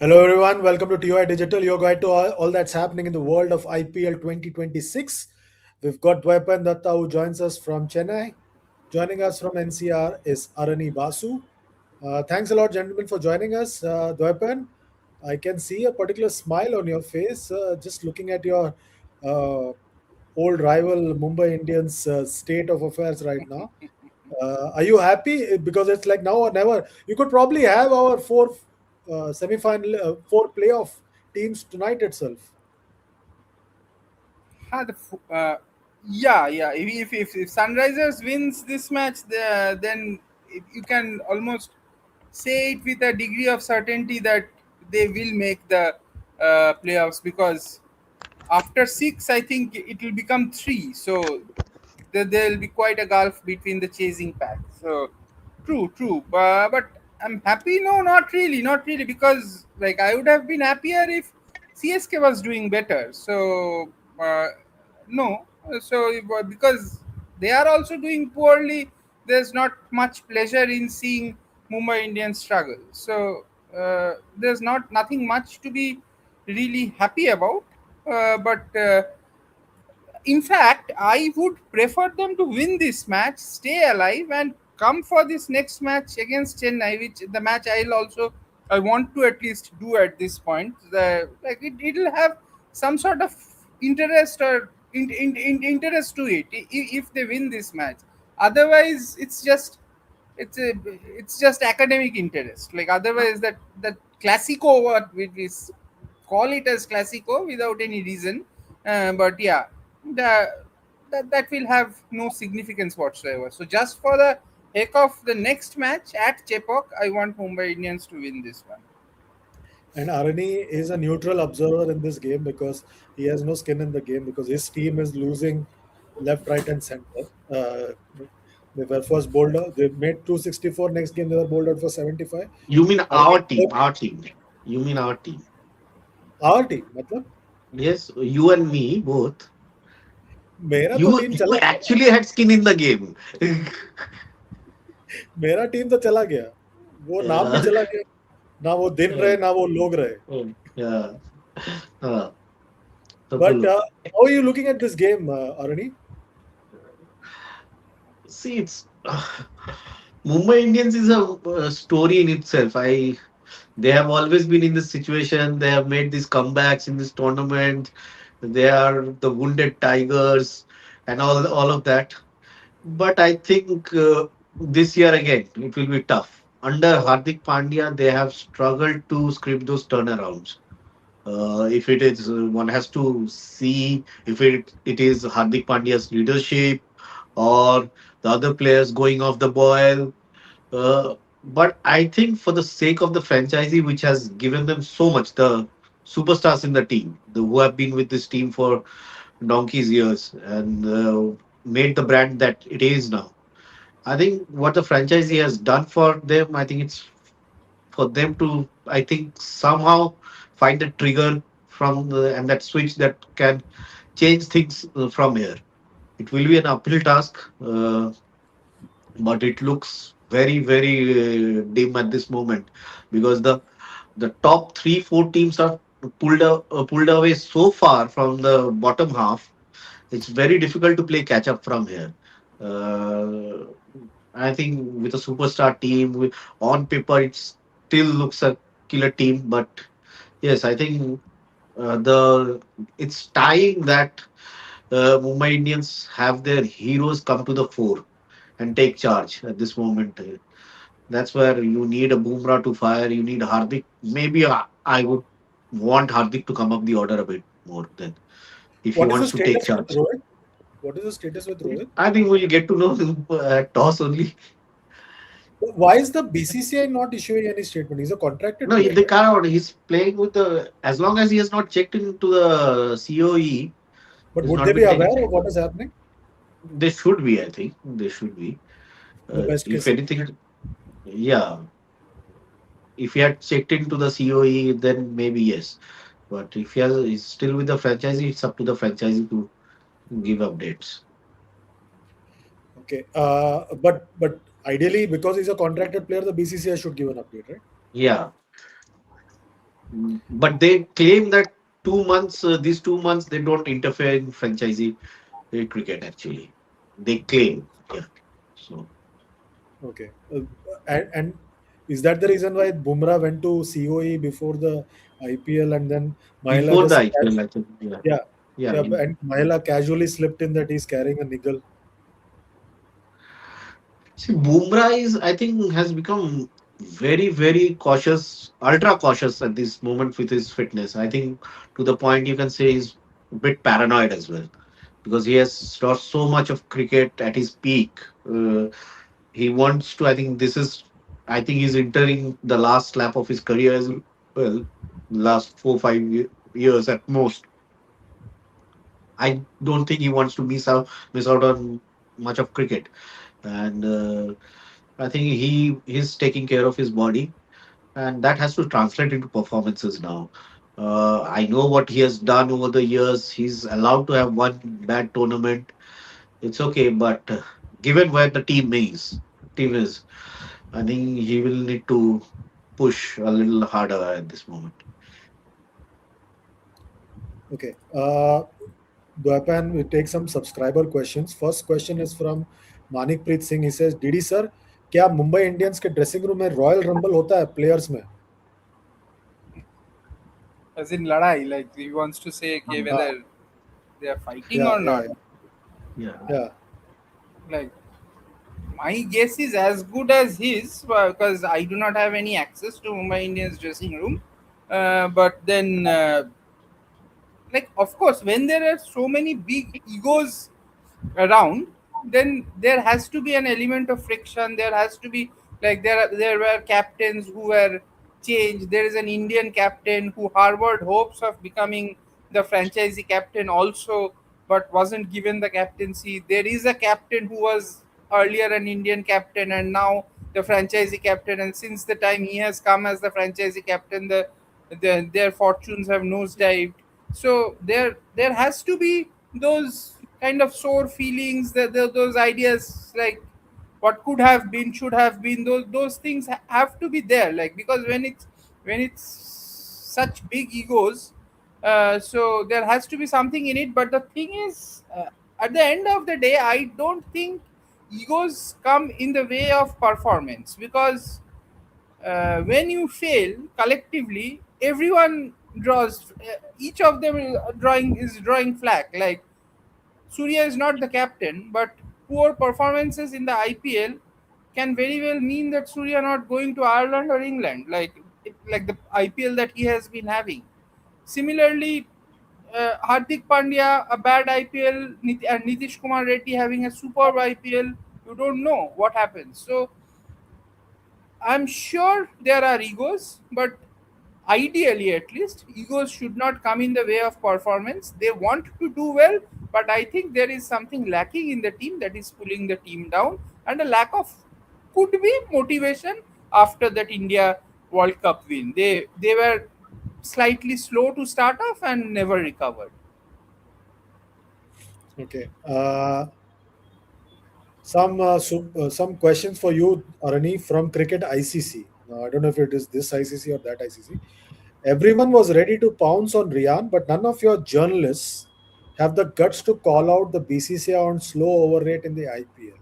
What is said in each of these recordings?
Hello everyone, welcome to TOI Digital, your guide to all that's happening in the world of IPL 2026. We've got Dwaipan Datta who joins us from Chennai. Joining us from NCR is Arani Basu. Thanks a lot, gentlemen, for joining us. Dwaipan, I can see a particular smile on your face just looking at your uh, old rival Mumbai Indians state of affairs right now. Are you happy? Because it's like now or never. You could probably have our semi-final, four playoff teams tonight itself. Ha, yeah. If Sunrisers wins this match, then you can almost say it with a degree of certainty that they will make the playoffs because after six, I think it will become three. So there will be quite a gulf between the chasing pack. So true. But I'm happy. No, not really, because like I would have been happier if CSK was doing better. So no, because they are also doing poorly, there's not much pleasure in seeing Mumbai Indians struggle. So there's nothing much to be really happy about. But in fact, I would prefer them to win this match, stay alive, and come for this next match against Chennai, which the match I want to at least do at this point. It'll have some sort of interest or interest to it if they win this match. Otherwise, it's just academic interest. Like otherwise, that classico what we call it as classico without any reason. But yeah, the that will have no significance whatsoever. So just for the heck of the next match at Chepauk, I want Mumbai Indians to win this one. And Arani is a neutral observer in this game because he has no skin in the game because his team is losing left, right, and center. They were first bowled out. They made 264. Next game, they were bowled out for 75. You mean our team, Arani, our team. You mean our team. our team, मतलब Yes, you and me both. मेरा तो team You चला गया. actually had skin in the game. मेरा team तो चला गया. वो नाम भी Yeah. चला गया. ना वो दिन रहे, ना वो लोग रहे. Yeah. Uh, But Tabulu. how are you looking at this game, Arani? See, it's Mumbai Indians is a story in itself. They have always been in this situation. They have made these comebacks in this tournament. They are the wounded tigers and all of that. But I think this year again it will be tough. Under Hardik Pandya, they have struggled to script those turnarounds. If it is, one has to see if it is Hardik Pandya's leadership or the other players going off the boil. But I think for the sake of the franchisee, which has given them so much, the superstars in the team, who have been with this team for donkey's years and made the brand that it is now. I think what the franchisee has done for them, I think it's for them to, I think, somehow find a trigger and that switch that can change things from here. It will be an uphill task, but it looks very dim at this moment because the top three four teams are pulled away so far from the bottom half. It's very difficult to play catch up from here. Uh, I think with a superstar team, on paper it still looks a killer team. But yes, I think the it's time that Mumbai Indians have their heroes come to the fore and take charge at this moment. That's where you need a Bumrah to fire. You need Hardik. Maybe I would want Hardik to come up the order a bit more then if he What is the wants to take status with charge. Rohit? What is the status with Rohit? I think we'll get to know him at toss only. Why is the BCCI not issuing any statement? He's a contracted No, player, they right? cannot. He's playing with the. As long as he has not checked into the COE, But he's would they not be been aware taken. of what is happening? They should be. I think they should be. The best If case scenario. anything, yeah. If he had checked into the COE, then maybe yes. But if he's still with the franchisee, it's up to the franchisee to give updates. Okay. But ideally, because he's a contracted player, the BCCI should give an update, right? Yeah. But they claim that 2 months, these 2 months, they don't interfere in franchisee cricket. Actually, they claim. Yeah. So Okay. And is that the reason why Bumrah went to COE before the IPL and then Mahela before the just IPL, I think. Yeah. yeah, Yeah. yeah, and Mahela casually slipped in that he's carrying a niggle. See, Bumrah is, I think, has become very, very cautious, ultra cautious at this moment with his fitness. I think to the point you can say he's a bit paranoid as well because he has lost so much of cricket at his peak. He wants to, I think I think he's entering the last lap of his career as well, last 4 5 years at most. I don't think he wants to miss out on much of cricket. And I think he's taking care of his body, and that has to translate into performances now. I know what he has done over the years. He's allowed to have one bad tournament. It's okay, but given where the team is, I think he will need to push a little harder at this moment. Okay. Dwapan, we take some subscriber questions. First question is from Manik Preet Singh. He says, "Didi sir, क्या Mumbai Indians के dressing room में royal rumble होता है players में?" As in ladai, like he wants to say okay, Um, हाँ, whether they are fighting yeah, or yeah, not. yeah, yeah. yeah. Like my guess is as good as his because I do not have any access to Mumbai Indians dressing room. But then, like of course, when there are so many big egos around, then there has to be an element of friction. There has to be like there were captains who were changed. There is an Indian captain who harbored hopes of becoming the franchisee captain also, but wasn't given the captaincy. There is a captain who was earlier an Indian captain and now the franchisee captain, and since the time he has come as the franchisee captain, their fortunes have nosedived. So there has to be those kind of sore feelings, those ideas like what could have been, should have been, those things have to be there, like because when it's such big egos, so there has to be something in it. But the thing is, at the end of the day, I don't think egos come in the way of performance, because when you fail collectively, everyone draws, each of them is drawing flag. Like Surya is not the captain, but poor performances in the IPL can very well mean that Surya not going to Ireland or England, like the IPL that he has been having. Similarly, Hardik Pandya, a bad IPL, and Nitish Kumar Reddy having a superb IPL. You don't know what happens. So I'm sure there are egos, but ideally, at least, egos should not come in the way of performance. They want to do well, but I think there is something lacking in the team that is pulling the team down, and a lack of, could be, motivation after that India World Cup win. They were slightly slow to start off and never recovered. Okay. Some questions for you, Arani, from Cricket ICC. Now, I don't know if it is this ICC or that ICC. Everyone was ready to pounce on Rian, but none of your journalists have the guts to call out the BCCI on slow over rate in the IPL.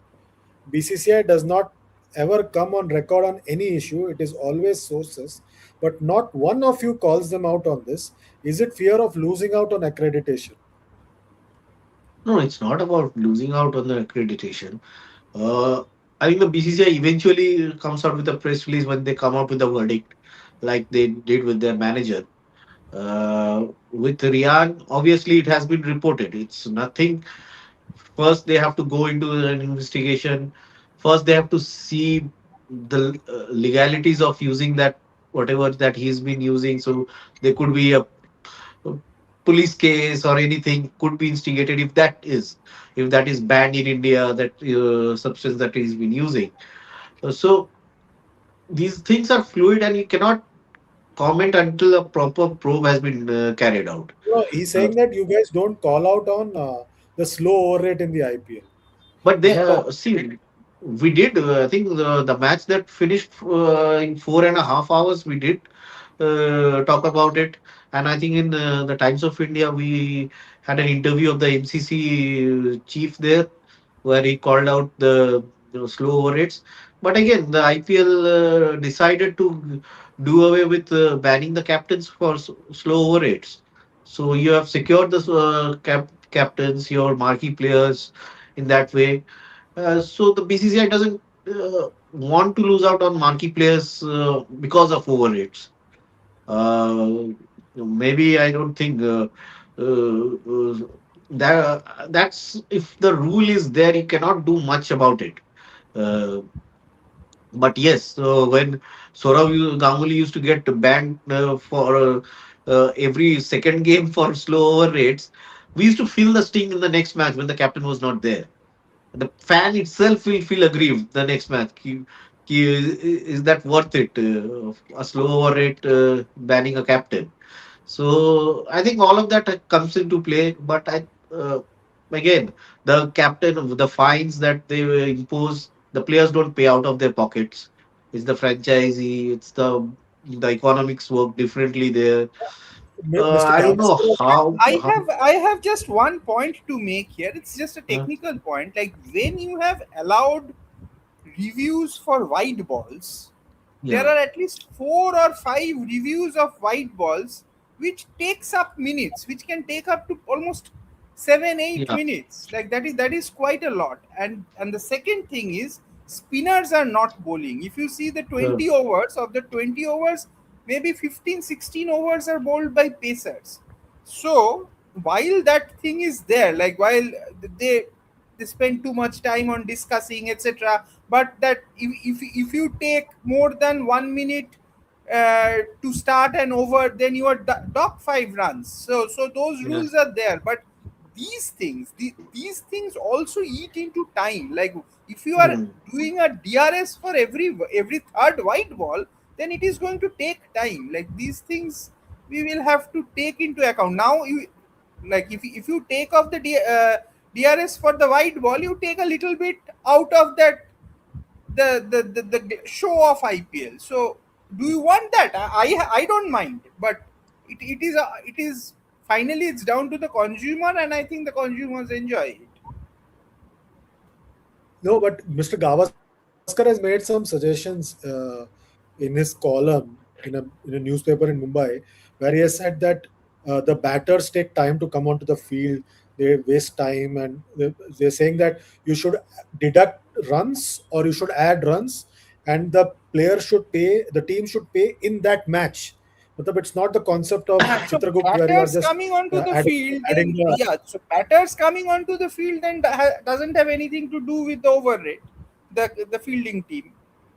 BCCI does not ever come on record on any issue. It is always sources, but not one of you calls them out on this. Is it fear of losing out on accreditation? No, it's not about losing out on the accreditation. Uh, I think the BCCI eventually comes out with a press release when they come out with a verdict, like they did with their manager. With Rian, obviously it has been reported. It's nothing. First, they have to go into an investigation. First, they have to see the legalities of using that whatever that he's been using. So there could be a police case or anything could be instigated if that is banned in India, that substance that he's been using. So these things are fluid, and you cannot comment until a proper probe has been carried out. No, he's Uh, saying that you guys don't call out on the slow over rate in the IPL. but He's they not talking. see, we did. I think the match that finished in 4.5 hours, we did. talk about it. And I think in the Times of India, we had an interview of the MCC chief there, where he called out the slow over rates. But again, the IPL decided to do away with banning the captains for slow over rates. So you have secured the captains, your marquee players in that way. So the BCCI doesn't want to lose out on marquee players because of over rates. Maybe I don't think that's if the rule is there, you cannot do much about it. Uh, but yes, so when Ganguly used to get banned for every second game for slow over rates, we used to feel the sting in the next match when the captain was not there. The fan itself will feel aggrieved the next match. Is that worth it? A slow over rate banning a captain. So I think all of that comes into play. But again, the captain, the fines that they impose, the players don't pay out of their pockets. It's the franchisee. It's the economics work differently there. Mr. I don't know Gavaskar has made how. I have just one point to make here. It's just a Uh, technical point. Like when you have allowed reviews for white balls, there yeah, are at least 4 or 5 reviews of white balls which takes up minutes, which can take up to almost 7 8 yeah, minutes. Like that is quite a lot. And the second thing is spinners are not bowling. If you see the uh, 20 overs, of the 20 overs, maybe 15 16 overs are bowled by pacers. So while that thing is there, like while they they spend too much time on discussing, etc., but that if you take more than 1 minute to start an over, then you are dock 5 runs. So those yeah. rules are there, but these things also eat into time. Like if you are Hmm. doing a DRS for every third white ball, then it is going to take time. Like these things we will have to take into account. Now you, like if you take off the DRS for the white ball, you take a little bit out of that, the show of IPL. So do you want that? I don't mind, but it is finally it's down to the consumer, and I think the consumers enjoy it. No, but Mr. Gavaskar has made some suggestions in his column in a newspaper in Mumbai, where he has said that the batters take time to come onto the field, they waste time, and they're saying that you should deduct runs or you should add runs, and the player should pay, the team should pay in that match. But it's not the concept of So Chitragupt where you are batters just coming onto the adding, field, adding then the. yeah. So batters coming onto the field then doesn't have anything to do with the over rate, the fielding team.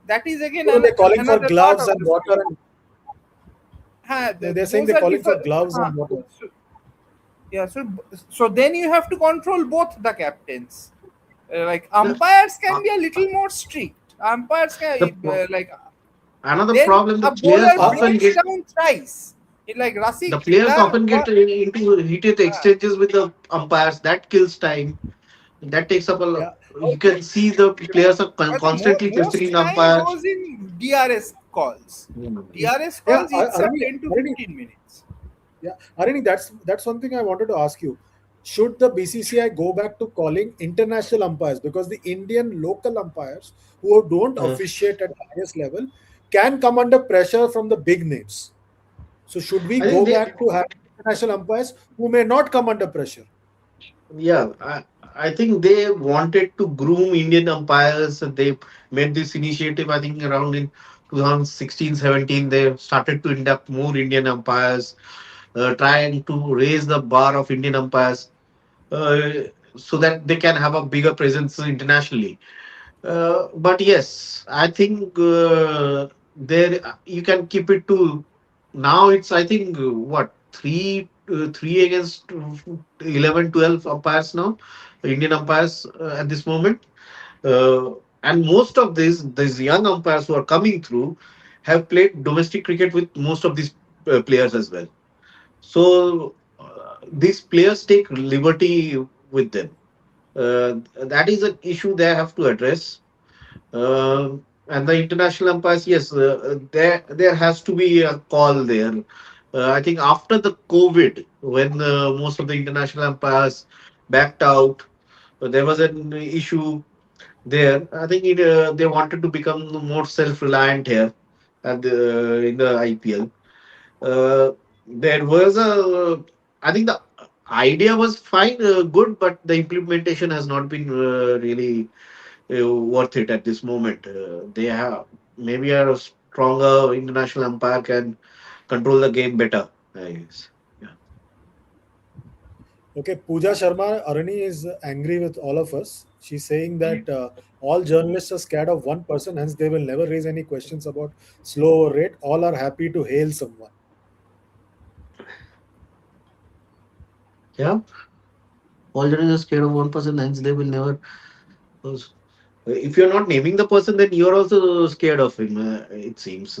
That is again You know, they're calling for another part gloves of and the water, story. and they're saying Those they're are calling for different. gloves and water. So, yeah, so then you have to control both the captains. Like The, umpires uh, can be a little more strict. Umpires the can like another then problem, a bowler breaks down thrice. Like the Rasik players there. often get into heated exchanges with the umpires. That kills time. That takes up a lot. Yeah. You can see the players are But constantly most questioning time umpires. goes in DRS calls. Mm. DRS Yeah, calls eats up Arani, 10 to Arani, 15 minutes. yeah, Arani, that's one thing I wanted to ask you. Should the BCCI go back to calling international umpires, because the Indian local umpires who don't Uh, officiate at the highest level can come under pressure from the big names? So should we I think go they, back to have international umpires who may not come under pressure? yeah, I think they wanted to groom Indian umpires. And they made this initiative, I think, around in 2016-17. They started to induct more Indian umpires, trying to raise the bar of Indian umpires uh, so that they can have a bigger presence internationally. But yes, I think there you can keep it to now. It's I think what three against 11, 12 umpires now, Indian umpires at this moment, uh, and most of these young umpires who are coming through have played domestic cricket with most of these players as well. So these players take liberty with them. That is an issue they have to address. And the international umpires, yes, there has to be a call there. I think after the COVID, when most of the international umpires backed out, there was an issue there. I think they wanted to become more self-reliant here in the IPL. There was a, I think the idea was fine, good, but the implementation has not been really worth it at this moment. They have maybe a stronger international umpire can control the game better. I guess. Yeah. Okay, Pooja Sharma Arani is angry with all of us. She's saying that all journalists are scared of one person, hence they will never raise any questions about slow or rate. All are happy to hail someone. Yeah. All journalists are scared of one person, hence they will never. If you're not naming the person, then you're also scared of him. It seems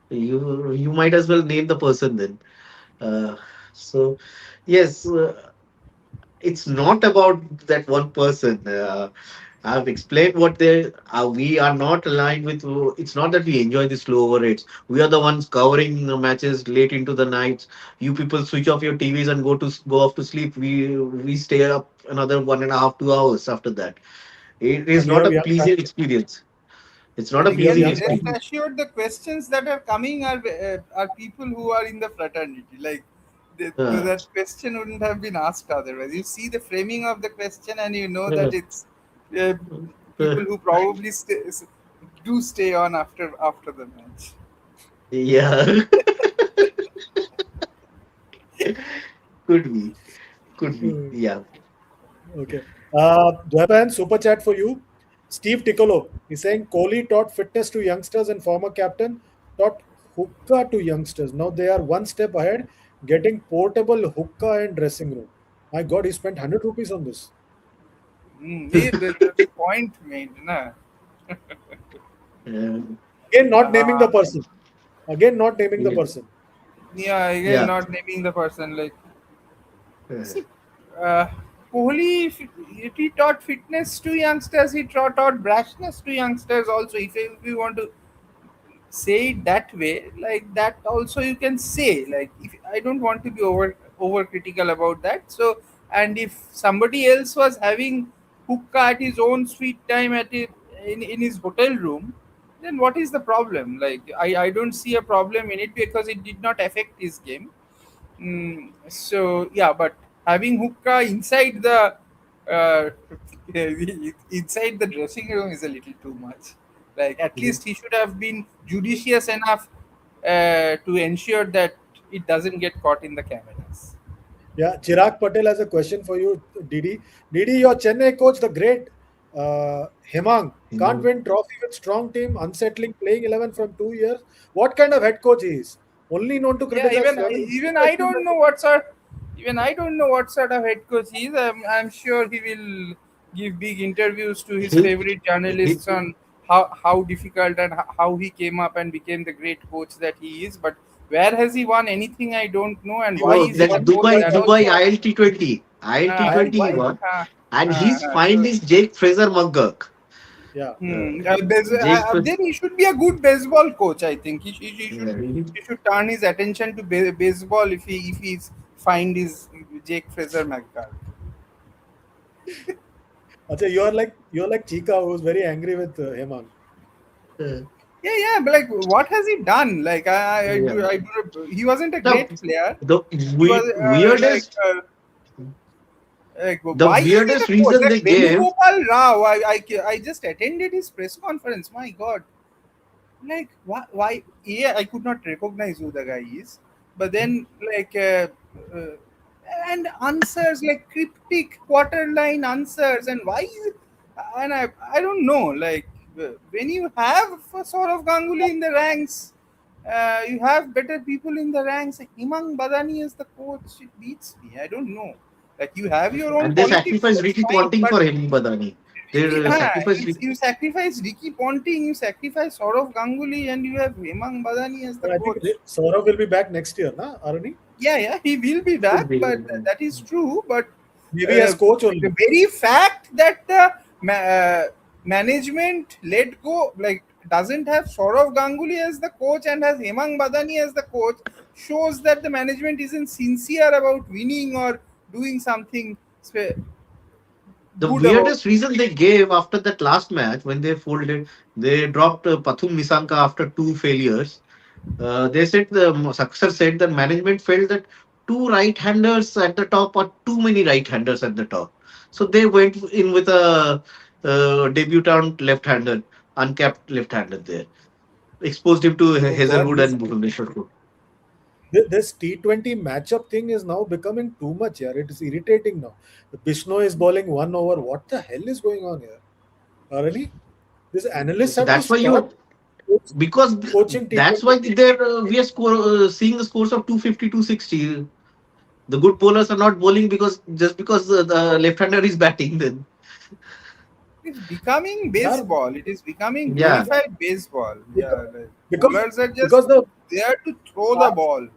you might as well name the person then. Uh, so yes, it's not about that one person. I've explained what they are. We are not aligned with. It's not that we enjoy the slow over rates. We are the ones covering the matches late into the nights. You people switch off your TVs and go off to sleep. We stay up another 1.5 2 hours after that. It is And you not have a young pleasing family. experience. It's not But a And you have pleasing young rest family. experience. assured, the questions that are coming are people who are in the fraternity. Like Uh, that question wouldn't have been asked otherwise. You see the framing of the question, and you know uh, that it's uh, uh, people who probably do stay on after the match. yeah, could be, could be. Hmm. Yeah. Okay. Dwepan, super chat for you. Steve Ticolo is saying Kohli taught fitness to youngsters and former captain taught hookah to youngsters. Now they are one step ahead, getting portable hookah and dressing room. My God, he spent 100 rupees on this. Yeah, the point made, na. Um, Again, not naming the Uh, person. Again, not naming the yeah. person. yeah, again, Yeah. not naming the person. Like, Uh, see, uh, Kohli, if he taught fitness to youngsters, he taught brashness to youngsters also. If you want to say it that way, like that also you can say. Like, if I don't want to be over critical about that. So, and if somebody else was having hookah at his own sweet time in his hotel room, then what is the problem? Like, I don't see a problem in it because it did not affect his game. So yeah, but having hookah inside the uh, inside the dressing room is a little too much. Like, at least he should have been judicious enough to ensure that it doesn't get caught in the cameras. Yeah, Chirag Patel has a question for you, Didi. Didi, your Chennai coach, the great Hemang, can't you win trophy with strong team, unsettling playing 11 from 2 years. What kind of head coach he is? Only known to Yeah, criticize flaws. even I don't know what sort of head coach he is. I'm sure he will give big interviews to his he, favorite he, journalists on how difficult and how he came up and became the great coach that he is. But where has he won anything? I don't know. And He why won, oh, is he he the that won coach? Mumbai That Dubai also. ILT20. ILT20 he Why? won. And he's So fined this Jake Fraser Muggerk. Yeah. Jake then he should be a good baseball coach. I think yeah, he should turn his attention to baseball if he's find his Jake Fraser McGuire. Acha, you're like Chika, who's very angry with Hemang. uh, Yeah, but like, what has he done? Like, yeah. he wasn't a The, great player. the He was weirdest the why is he weirdest the coach? reason That they gave. Venugopal Rao, I just attended his press conference. My God, like why yeah, I could not recognize who the guy is, but then like uh, and answers like cryptic quarter line answers, and why is it, and I don't know, like when you have a sort of Ganguly in the ranks, you have better people in the ranks. Himang Badani as the coach, it beats me. I don't know, like you have your own And they politics, sacrificed that's Ricky fine, Ponting but for him, Badani. They sacrificed Ricky. you sacrifice Ricky Ponting, you sacrifice Saurav Ganguly, and you have Hemang Badani as the But I think coach. Saurav will be back next year, na, Arani? Yeah, he will be Could back, be. but that is true. But Maybe as coach the only. very fact that the management let go, like doesn't have Saurav Ganguly as the coach and has Hemang Badani as the coach shows that the management isn't sincere about winning or doing something The good about weirdest reason they gave after that last match when they folded, they dropped Pathum Nisanka after two failures. They said the successor said the management felt that two right-handers at the top are too many right-handers at the top. So they went in with a debutant left-hander, uncapped left-hander there. Exposed him to Oh God, Hazelwood and Bhuvneshwar. this T20 matchup thing is now becoming too much here. It is irritating now. Bishno is bowling 1 over. What the hell is going on here? Really? These analysts So have to that's why you stop coach- because coaching that's T20. why they're we are seeing the scores of 250, 260. The good bowlers are not bowling because just because the left-hander is batting. Then it's becoming Yeah, baseball. It is becoming yeah, yeah, glorified baseball. because Yeah, like because bowlers are just because the there to throw the ball.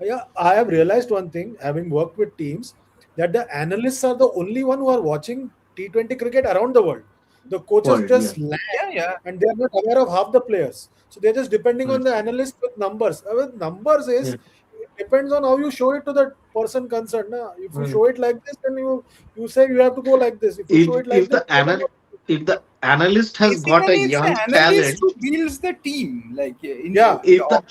yeah, I have realized one thing, having worked with teams, that the analysts are the only one who are watching T20 cricket around the world. The coaches world, yeah. just land Yeah, yeah. and they are not aware of half the players. So they're just depending Mm, on the analyst with numbers. With numbers yeah. is it depends on how you show it to the person concerned. Na? If you Mm. show it like this, then you say you have to go like this. If you show it like If this, the you have to go. if the analyst has got a Basically, it's the young analyst talent, who builds the team. Like Yeah, if the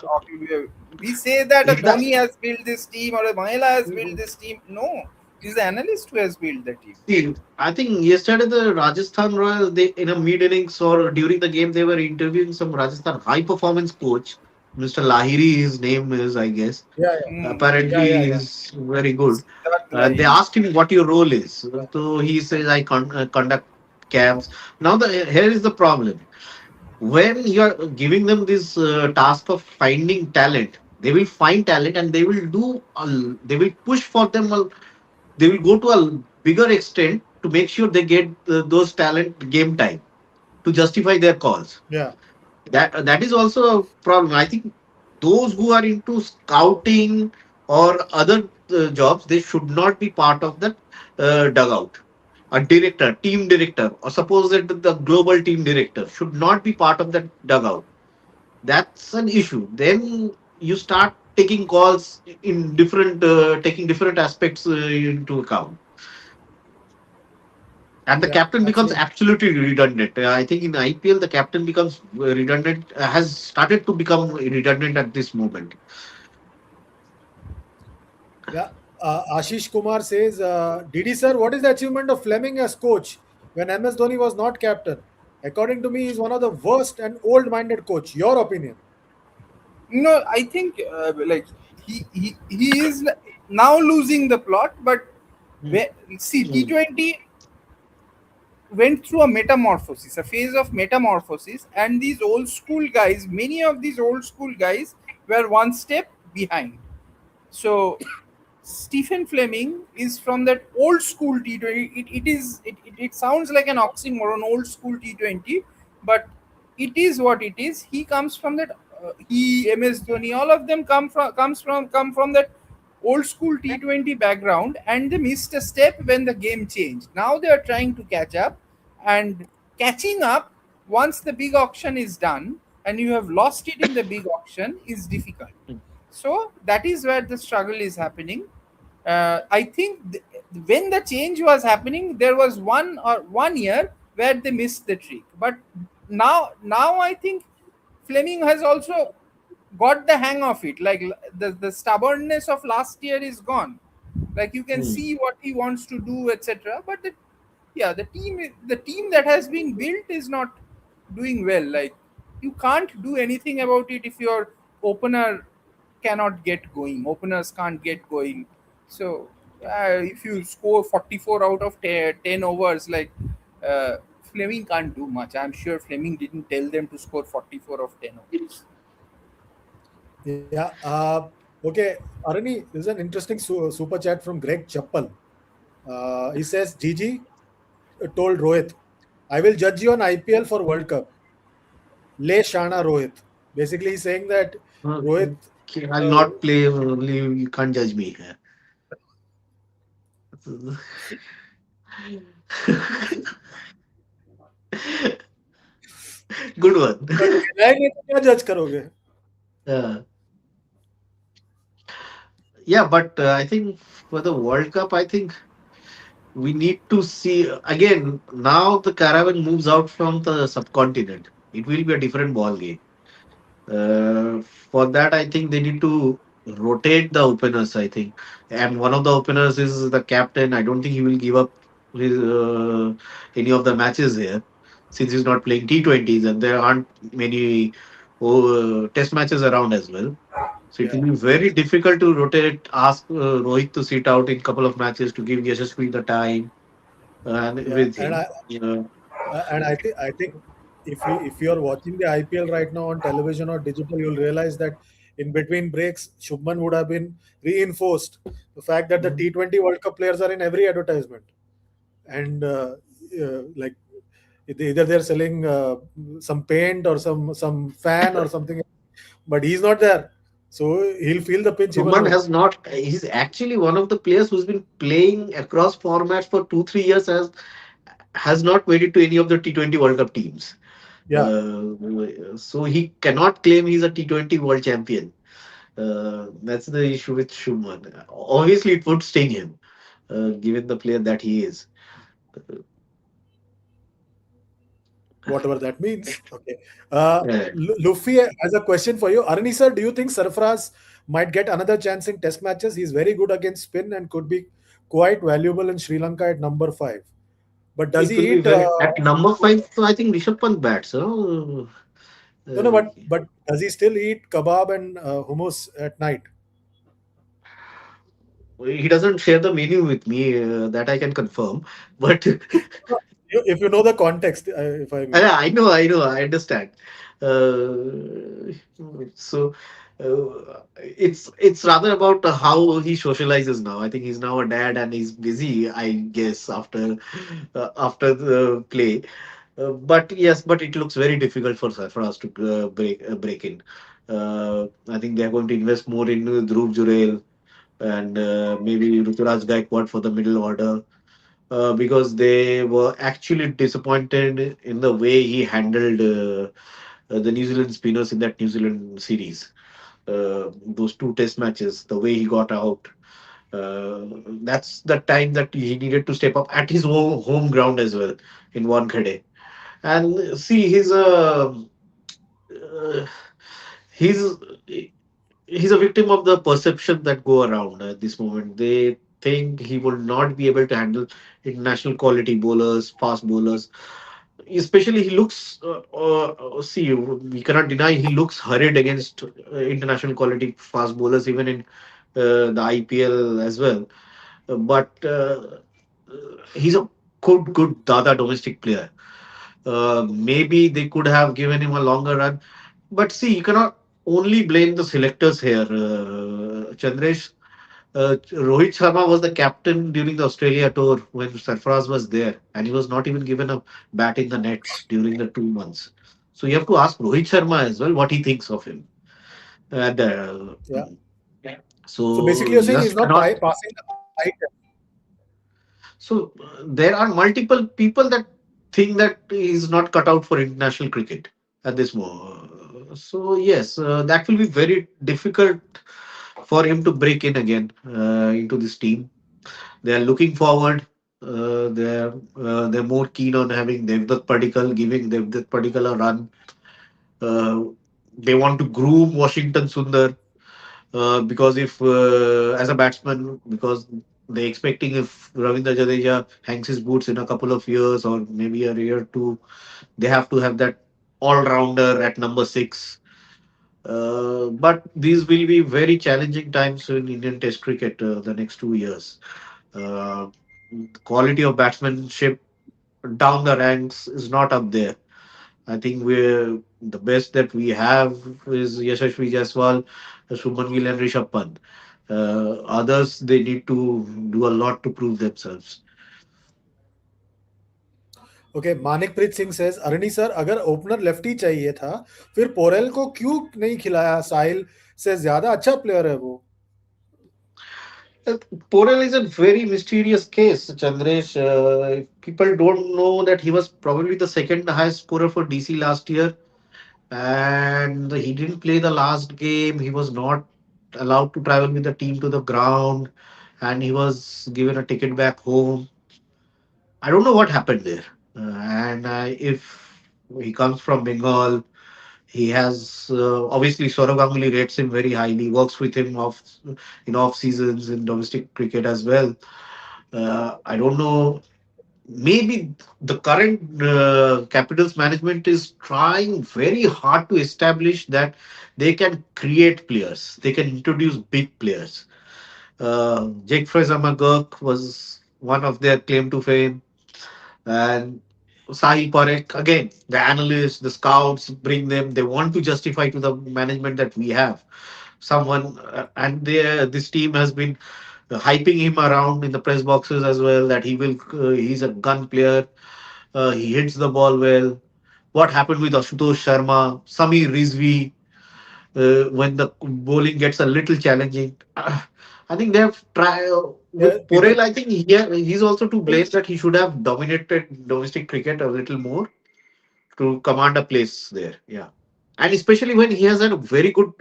we say that a if the Dhoni has built this team or a Mahela has built this team. No, it's the analyst who has built the team. see, I think yesterday the Rajasthan Royals, they in a mid innings or during the game they were interviewing some Rajasthan high performance coach, Mr. Lahiri, his name is, I guess. yeah, Hmm. yeah, Apparently, yeah, yeah. he's very good. Siddharth And they Lahiri. asked him what your role is. So he says, I conduct camps. Now, here is the problem. When you are giving them this task of finding talent, they will find talent and they will they will push for them. They will go to a bigger extent to make sure they get those talent game time to justify their calls. Yeah, That is also a problem. I think those who are into scouting or other jobs, they should not be part of that dugout. A director, team director, or suppose that the global team director should not be part of that dugout. That's an issue. Then you start taking calls in different taking different aspects into account, and the yeah, captain becomes absolutely. absolutely redundant. I think in IPL the captain becomes redundant, has started to become redundant at this moment. Yeah. Ashish Kumar says, Didi sir, what is the achievement of Fleming as coach when MS Dhoni was not captain? According to me, he's one of the worst and old-minded coach. Your opinion? No, I think like he is now losing the plot, but Mm, where, see mm, T20 went through a metamorphosis, a phase of metamorphosis, and these old school guys, many of these old school guys were one step behind. So Stephen Fleming is from that old school T20. It sounds like an oxymoron, old school T20, but it is what it is. He comes from that. He MS Dhoni, all of them come from that old school T20 background, and they missed a step when the game changed. Now they are trying to catch up, and catching up once the big auction is done and you have lost it in the big auction is difficult. mm, So that is where the struggle is happening. I think when the change was happening, there was 1 year where they missed the trick. But now I think Fleming has also got the hang of it. Like the stubbornness of last year is gone. Like you can mm. see what he wants to do, etc. But yeah, the team that has been built is not doing well. Like you can't do anything about it if your opener cannot get going. Openers can't get going. So if you score 44 out of 10 overs, like Fleming can't do much. I'm sure Fleming didn't tell them to score 44 of 10 overs. Yeah. Okay, Arani, this is an interesting super chat from Greg Chappal. He says, Gigi told Rohit, I will judge you on IPL for World Cup. Le Shana Rohit. Basically, he's saying that Rohit, Okay, I'll uh, not play. You can't judge me here. Good one. But खेला ही नहीं तो क्या जज करोगे? uh, yeah, but I think for the World Cup, I think we need to see again. Now the caravan moves out from the subcontinent. It will be a different ball game. For that, I think they need to rotate the openers. I think, and one of the openers is the captain. I don't think he will give up his, any of the matches here, since he's not playing T20s, and there aren't many Test matches around as well. So it will Yeah, be very difficult to rotate. Ask Rohit to sit out in couple of matches to give Yashasvi the time and yeah, everything. You know, and I think if you're watching the IPL right now on television or digital, you'll realize that in between breaks, Shubman would have been reinforced. The fact that the T20 World Cup players are in every advertisement, and like either they're selling some paint or some fan or something, but he's not there, so he'll feel the pinch even Suman more. has not. He's actually one of the players who's been playing across formats for 2 3 years. Has not made it to any of the T20 World Cup teams. Yeah, So he cannot claim he's a T20 world champion. That's the issue with Shuman. Obviously, it would sting him, given the player that he is. whatever that means. Okay. Uh, Luffy has a question for you. Arani sir, do you think Sarfraz might get another chance in test matches? He's very good against spin and could be quite valuable in Sri Lanka at number 5. But does it will he be eat? very at number five. So I think Rishabh Pant bats. No, no, Uh, but does he still eat kebab and hummus at night? he doesn't share the menu with me. That I can confirm. But No, if you know the context, if I mean. yeah, I understand. Uh, so it's rather about how he socializes now. I think he's now a dad and he's busy. I guess after the play, but yes, but it looks very difficult for us to break in. I think they are going to invest more in Dhruv Jurel and maybe Ruturaj Gaikwad for the middle order because they were actually disappointed in the way he handled the New Zealand spinners in that New Zealand series. Those two test matches, the way he got out. That's the time that he needed to step up at his home ground as well in Wankhede. And see, uh, he's he's a victim of the perception that go around at this moment. They think he will not be able to handle international quality bowlers, fast bowlers. Especially, he looks. See, we cannot deny he looks hurried against international quality fast bowlers, even in the IPL as well. But he's a good Dada domestic player. Maybe they could have given him a longer run. But see, you cannot only blame the selectors here, Chandresh. Rohit Sharma was the captain during the Australia tour when Sarfaraz was there, and he was not even given a bat in the nets during the 2 months. So you have to ask Rohit Sharma as well what he thinks of him. And Yeah. So basically, so you're saying he's just not cannot. passing the eye test. So there are multiple people that think that he's not cut out for international cricket at this moment. So yes, that will be very difficult for him to break in again into this team. They are looking forward. They're more keen on having Devdutt Padikkal, giving Devdutt Padikkal a run. Uh, they want to groom Washington Sundar because if as a batsman, because they expecting if Ravindra Jadeja hangs his boots in a couple of years or maybe a year or two, they have to have that all rounder at number six. But these will be very challenging times in Indian Test cricket the next 2 years. Uh, Quality of batsmanship down the ranks is not up there. I think we're the best that we have is Yashasvi Jaiswal, Shubman Gill, and Rishabh Pant. Others they need to do a lot to prove themselves. Okay Manikpreet Singh says Arni sir अगर opener lefty चाहिए था फिर पोरेल को क्यों नहीं खिलाया साहिल से ज्यादा अच्छा प्लेयर है वो Uh, Porel is a very mysterious case, Chandresh. People don't know that he was probably the second highest scorer for DC last year, and he didn't play the last game. He was not allowed to travel with the team to the ground, and he was given a ticket back home. I don't know what happened there. And if he comes from Bengal, he has obviously Saurav Ganguly rates him very highly, works with him off seasons in domestic cricket as well. I don't know. Maybe the current Capitals management is trying very hard to establish that they can create players, they can introduce big players. Jake Fraser McGurk was one of their claim to fame, and Sahil Parekh again. The analysts, the scouts bring them. They want to justify to the management that we have someone, and this team has been hyping him around in the press boxes as well. That he's a gun player. He hits the ball well. What happened with Ashutosh Sharma, Samir Rizvi, when the bowling gets a little challenging? I think they have tried with Yeah, Porel. I think people he's also to blame that he should have dominated domestic cricket a little more to command a place there. Yeah, and especially when he has had a very good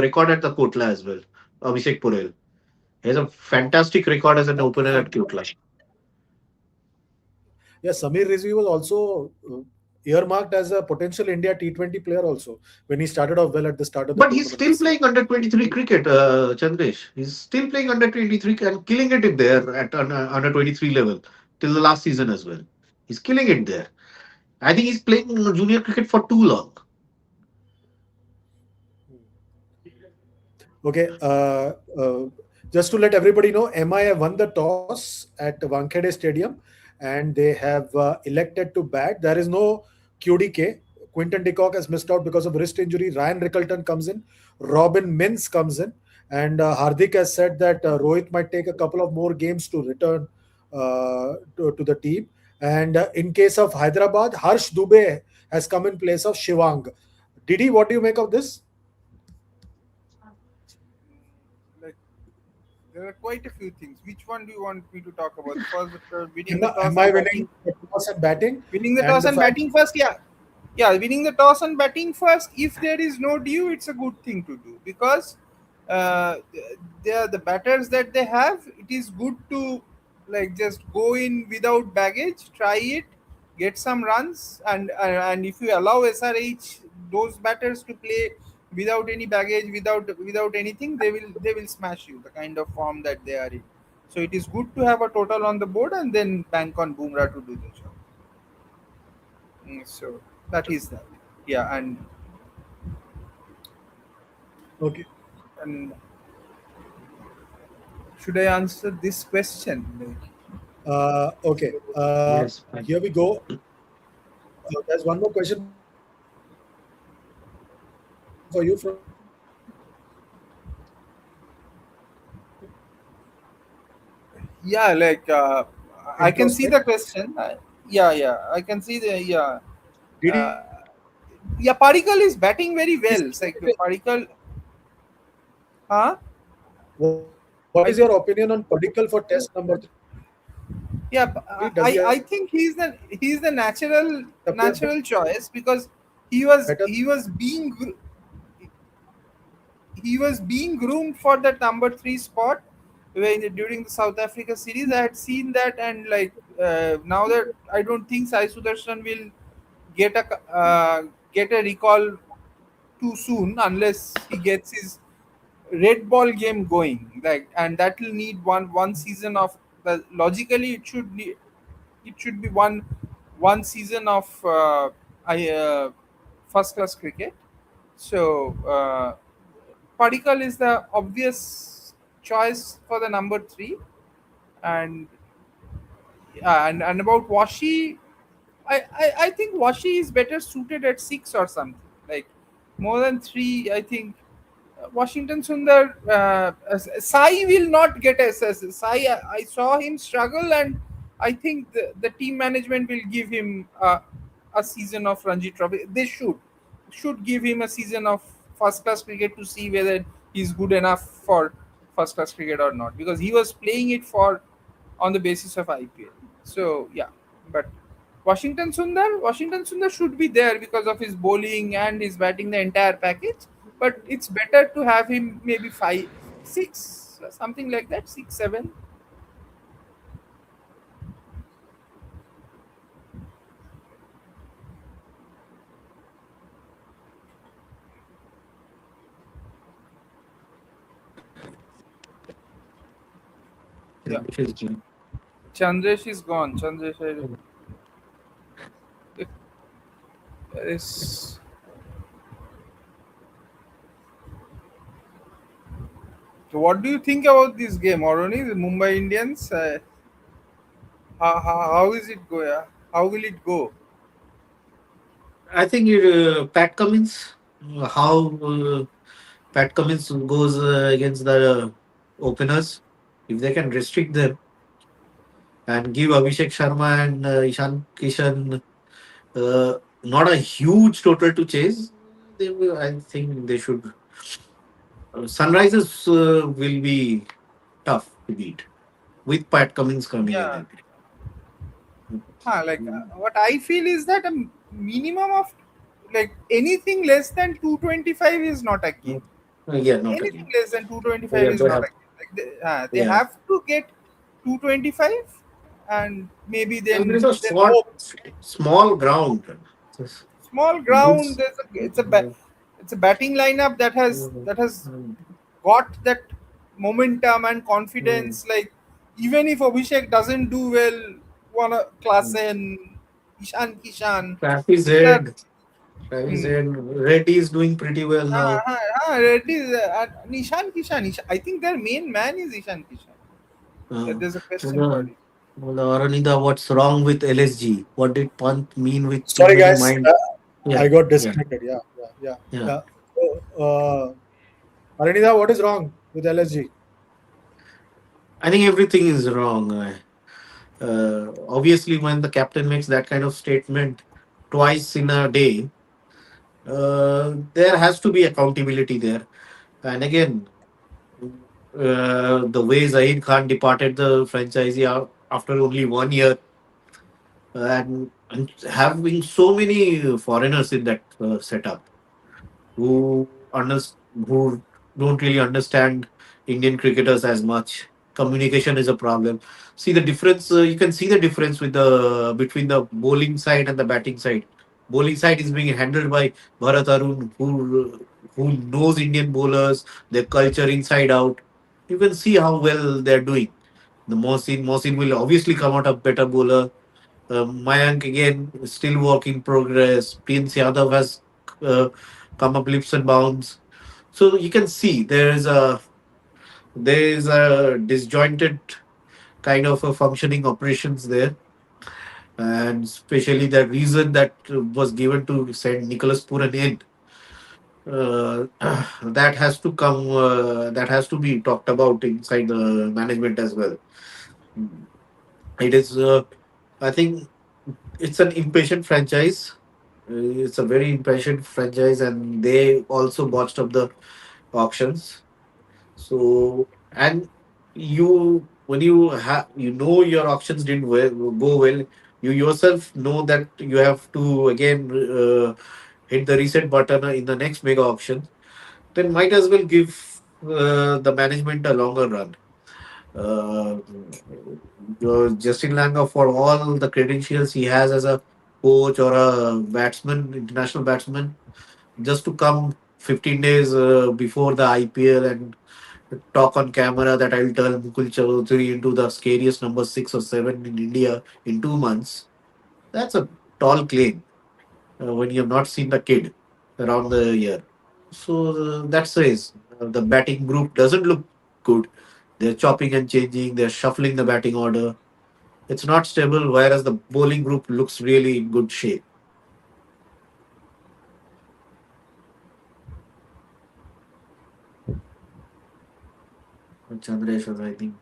record at the Kotla as well. Abhishek Porel. He has a fantastic record as an opener at Kotla. yeah, Samir Rizvi was also earmarked as a potential India T20 player also when he started off well at the start of the But he's tournament still this year. playing under 23 cricket, Chandresh. He's still playing under 23 and killing it in there at under 23 level till the last season as well. He's killing it there. I think he's playing junior cricket for too long. Okay, just to let everybody know, MI have won the toss at Wankhede Stadium and they have elected to bat. There is no QDK. Quinton de Kock has missed out because of wrist injury. Ryan Rickelton comes in. Robin Mins comes in. And Hardik has said that Rohit might take a couple of more games to return to the team. And in case of Hyderabad, Harsh Dubey has come in place of Shivang. Didi, what do you make of this? Like there are quite a few things. Which one do you want me to talk about? The first, winning Am the I toss am I and winning batting. the toss and batting? Winning the And toss the and fact batting first, yeah. Yeah, winning the toss and batting first. If there is no due, it's a good thing to do because uh, they are the batters that they have. It is good to like just go in without baggage, try it, get some runs, and if you allow SRH those batters to play without any baggage, without anything, they will smash you. The kind of form that they are in. So it is good to have a total on the board and then bank on Bumrah to do the job. So that is that. Yeah, okay. and should I answer this question? Like, Okay. Yes. Here we go. There's one more question for you from yeah, like I can see the introspect. question. Yeah, I can see the yeah. Did Uh, he yeah, Parikal is batting very well. It's like say Parikal, huh? what is I your opinion on Padikkal for test number 3? Does he have a better yeah, appeal than I think he's the natural choice because he was being groomed for that number three spot during the South Africa series. I had seen that, and like now that I don't think Sai Sudarshan will get a recall too soon unless he gets his red ball game going. Like, and that will need one season of the logically it should be one season of first class cricket. So. Padikkal is the obvious choice for the number three, and and about Washi, I think Washi is better suited at six or something like more than three. I think Washington Sundar Sai will not get SS. Sai I saw him struggle, and I think the team management will give him a season of Ranji Trophy. They should give him a season of first class cricket to see whether he's good enough for. first class cricket or not, because he was playing it for on the basis of IPL. So yeah, but Washington Sundar should be there because of his bowling and his batting, the entire package. But it's better to have him maybe five, six, something like that, six, seven. Yeah, Chandresh is gone. Chandresh is. So what do you think about this game, Oroni? The Mumbai Indians. How is it go? Yeah? How will it go? I think Pat Cummins, how Pat Cummins goes against the openers, if they can restrict them and give Abhishek Sharma and Ishan Kishan not a huge total to chase, they will, I think they should. Sunrisers will be tough to beat with Pat Cummins coming in. Yeah. I think. Like what I feel is that a minimum of like anything less than 225 is not a game. Yeah, not Anything again. less than 225 Yeah, is they not have. a game. Like they Yeah. have to get 225, and maybe And there is then a hope. small ground. Just Small good. ground. It's a batting lineup that has got that momentum and confidence. Like even if Abhishek doesn't do well, wanna Klassen, Ishan Kishan, Travis they are. Head. Travis Hmm. Head. Reddy is doing pretty well now. Reddy, Ishan Kishan. I think their main man is Ishan Kishan. Uh, There's a question for well, it. Aranida, what's wrong with LSG? What did Pant mean with too Sorry, many guys. mind? Yeah, I got yeah, disconnected. Yeah, yeah, yeah, yeah. yeah. So, Aranida, what is wrong with LSG? I think everything is wrong. Obviously, when the captain makes that kind of statement twice in a day, there has to be accountability there. And again, the way Zaid Khan departed the franchisee after only 1 year, and having so many foreigners in that setup who who don't really understand Indian cricketers as much. Communication is a problem. See the difference. You can see the difference with the between the bowling side and the batting side. Bowling side is being handled by Bharat Arun, who knows Indian bowlers, their culture inside out. You can see how well they're doing. The Mohsin will obviously come out a better bowler. Mayank again still work in progress. Prince Yadav has uh, come up leaps and bounds. So you can see there is a disjointed kind of a functioning operations there, and especially the reason that was given to send Nicholas Puran in. That has to come. That has to be talked about inside the management as well. It is. I think it's an impatient franchise. It's a very impatient franchise, and they also botched up the auctions. So, and when you know your auctions didn't go well, you yourself know that you have to again hit the reset button in the next mega auction. Then might as well give the management a longer run. Uh, Justin Langer, for all the credentials he has as a coach or a batsman, international batsman, just to come 15 days before the IPL and talk on camera that I'll turn Mukul Chaudhary into the scariest number 6 or 7 in India in 2 months. That's a tall claim when you have not seen the kid around the year. So that says the batting group doesn't look good. They're chopping and changing, they're shuffling the batting order. It's not stable, whereas the bowling group looks really in good shape. Chandresh, I think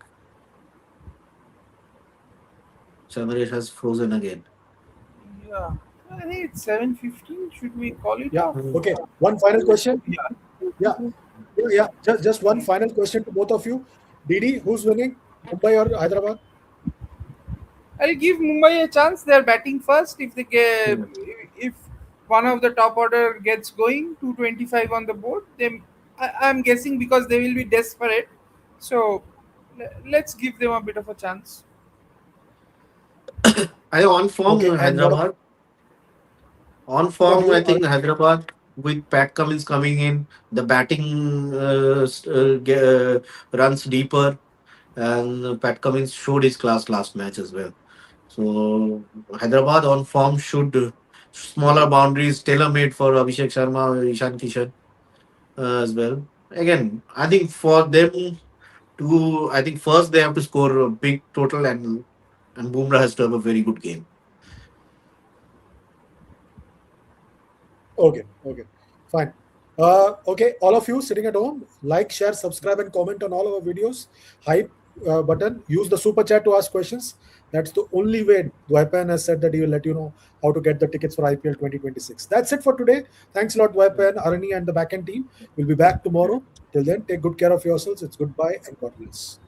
Chandresh has frozen again. Yeah, I think it's 7:15. Should we call it Yeah. off? Okay. One final question. Yeah. Yeah. Yeah, yeah. Just one final question to both of you. Didi, who's winning, Mumbai or Hyderabad? I'll give Mumbai a chance. They're batting first. If they get, Yeah. if one of the top order gets going, 225 on the board, then I'm guessing because they will be desperate. So let's give them a bit of a chance. I on form Okay, and Hyderabad. On what about form, I you? think Hyderabad with Pat Cummins coming in, the batting runs deeper, and Pat Cummins showed his class last match as well. So Hyderabad on form should smaller boundaries tailor made for Abhishek Sharma, Ishan Kishan as well. Again, I think for them to, I think first they have to score a big total, and Bumrah has to have a very good game. Okay, okay, fine. Okay, all of you sitting at home, like, share, subscribe, and comment on all our videos. Hype button. Use the super chat to ask questions. That's the only way. Dwaipan has said that he will let you know how to get the tickets for IPL 2026. That's it for today. Thanks a lot, Dwaipan, Arani, and the backend team. We'll be back tomorrow. Till then, take good care of yourselves. It's goodbye and God bless.